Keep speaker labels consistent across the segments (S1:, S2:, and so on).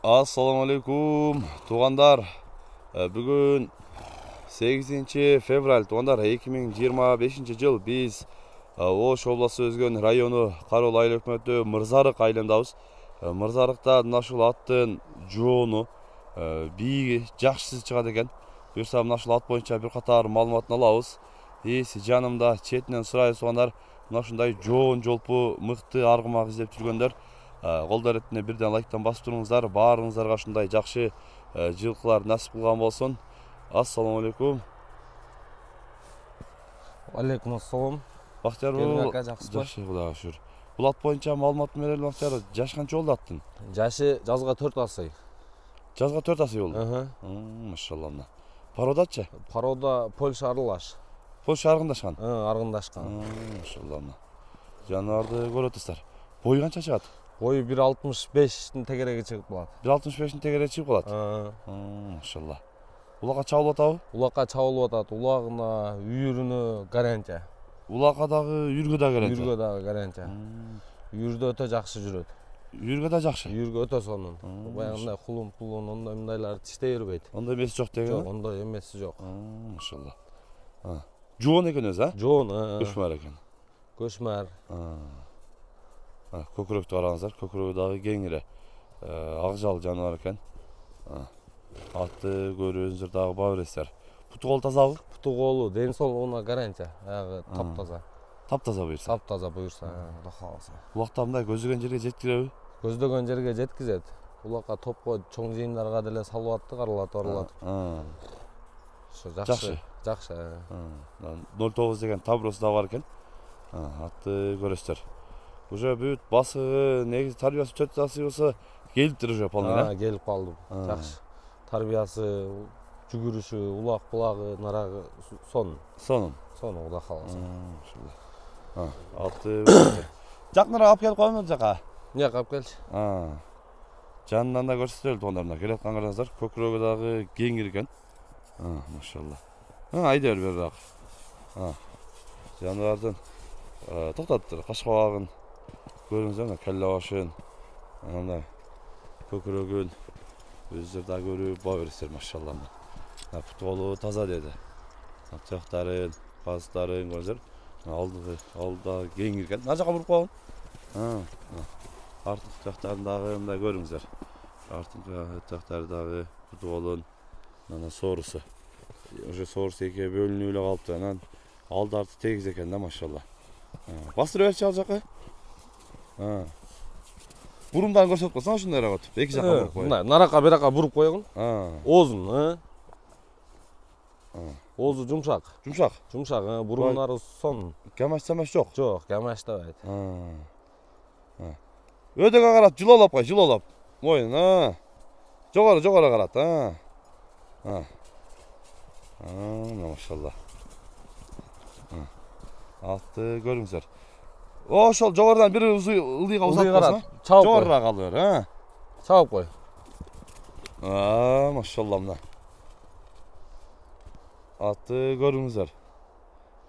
S1: Assalamu alaikum туғандар. Бүгін 8 февраль туғандар 2025 жыл біз Ош облысы Өзген району Қарол айлы өкмөтү Мырзарық айландабыз. Мырзарықта нашыл аттын жоону бийиги жакшы чыгат экен. Буюрса нашыл ат боюнча бир катар маалыматын алабыз. Жанымда четинен сурайбыз туғандар. Ушундай жоон жолпу мыкты аргымак издеп жүргөндөр колдор этине бирден лайктан басып туруңуздар. Баарыңыздарга ушундай жакшы жылкылар насип кылган болсун. Ассаламу алейкум.
S2: Алейкум ассалам.
S1: Бактияр жакшы, Кудайга шүгүр. Бул ат боюнча маалымат берели Бактияр. Жашы канча болду аттын?
S2: Жашы жазга 4 асый.
S1: Жазга 4 асый болду. Машалла. Пародачы?
S2: Парода Польша аралаш.
S1: Польша аргындашкан?
S2: Аргындашкан.
S1: Машалла. Жаныбарды көрөтүсүздөр. Бою канча чыгат?
S2: Бою 1.65-тин тегереги чыгып калат.
S1: 1.65-тин тегереги чыгып калат. Машалла. Улакка чабылып атабы?
S2: Улакка чабылып атат. Улагына, үйүрүнө гарантия.
S1: Улакка дагы, үйүргө дагы гарантия.
S2: Үйүргө дагы гарантия. Үйүрдө өтө жакшы жүрөт.
S1: Үйүргө да жакшы.
S2: Үйүргө өтө сонун. Баягындай кулун ондай мындайлар тиштей бербейт.
S1: Ондай эмеси жок деген.
S2: Жок, ондай эмеси жок.
S1: Машалла. Жоон экен өзү,
S2: Жоон,
S1: көчмөр экен.
S2: Көчмөр.
S1: Көкүрөктү караңыздар, көкүрөгү дагы кеңири. Акжал жаныбар экен. Атты көрүүңүздөр дагы баа бересиздер. Путу кол тазабы?
S2: Путу колу, ден соолугуна гарантия. Аягы таптаза.
S1: Таптаза буюрса.
S2: Таптаза буюрса, Кудай кааласа.
S1: Улакта мындай көздөгөн жерге жеткиреби?
S2: Көздөгөн жерге жеткизет. Улакка топко чоң жыйындарга деле салып атты, каралатып. Ошо жакшы. Жакшы.
S1: 09 деген табросы да бар экен. Атты көрөсүздөр. Уже бүт басыгы, негизи тарбиясы чөт асый болсо келиптир уже полный.
S2: Келип калды. Жакшы. Тарбиясы, жүгүрүшү, улак булагы, нарагы сонун.
S1: Сонун,
S2: Кудай кааласа.
S1: Атты жакыныраак алып келип коймун жака.
S2: Эмне алып келчи?
S1: Жанынан да көрсөтөлү тугандарына. Келе аткан караңыздар, көкүрөгү дагы кеңир экен. Машалла. Айда берирээк. Жаныбардын токтоттур, кашкабагын көрүңүздөр, келе башын, андай көкүрөгүн өздөрү да көрүп баа бересиздер, машалла. Путу колу таза деди. Тияктарын, казыктарын көрүңүздөр. Алда кеңир экен. Мына жака буруп койгон. Артык тияктарын дагы мындай көрүңүздөр. Артык тияктары дагы путу колун, мына соорусу. Уже соорусу экиге бөлүнүп эле калыптыр. Анан алды арты тегиз экен да, машалла. Бастырып берчи ал жака. Бурундан көрсөтүп койсоң ушундайраак өтүп. Эки жака буруп кой.
S2: Мына наракка биракка буруп койгон. Оозун, Оозу жумшак. Жумшак, буруннары сонун.
S1: Камаш жок.
S2: Жок, камаштабайт.
S1: Өдөгө карап жылоолоп кой, жылоолоп. Моюн, жогору карат, машалла. Атты көрүңүздөр. Ошол жогорудан бир ылдыйга узатып, жогорураак алып бер,
S2: Чабып кой.
S1: Машалла мына. Атты көрүңүздөр.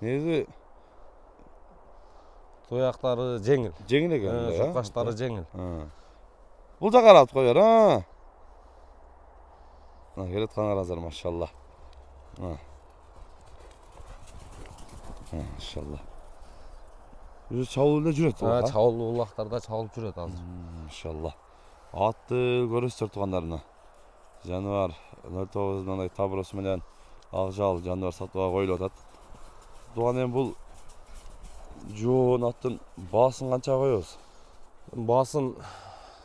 S1: Негизи
S2: Туяктары жеңил.
S1: Жеңил экен,
S2: Жоккаштары жеңил.
S1: Бул жака карап кой бер, Келе аткан караңыздар, машалла. Машалла. Уже чабылып эле жүрөт.
S2: Чабылып улактарда чабылып жүрөт азыр.
S1: Машалла. Атты көрөсүздөр тугандарына. Жаныбар 09 мындай табросу менен акжал жаныбар сатууга коюлуп атат. Туган эми бул жоон аттын баасын канча коебуз?
S2: Баасын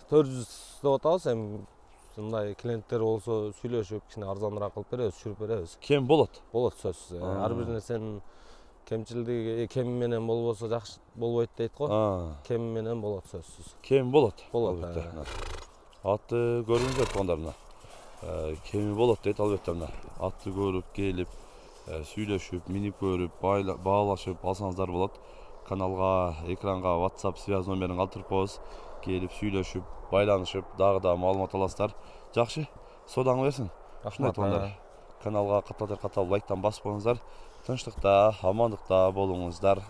S2: 400 деп атабыз. Эми мындай клиенттер болсо сүйлөшүп, кичине арзаныраак кылып беребиз, түшүрүп беребиз.
S1: Кем болот?
S2: Болот сөзсүз. Ар бир нерсенин кемчилдиги кеми менен болбосо жакшы болбойт дейт го. Кеми менен болот сөзсүз.
S1: Кем болот.
S2: Атты
S1: көрүңүздөр тугандарына. Кеми болот дейт албетте мына. Атты көрүп, келип, сүйлөшүп, минип көрүп, баалашып алсаңыздар болот. Каналга, экранга WhatsApp связь номерин калтырып коебуз. Келип, сүйлөшүп, байланышып, дагы да маалымат аласыздар. Жакшы, содаңы берсин. Ушундай тугандар. Каналга каттап лайктан басып коюңуздар. Тынчтыкта, амандыкта болуңуздар.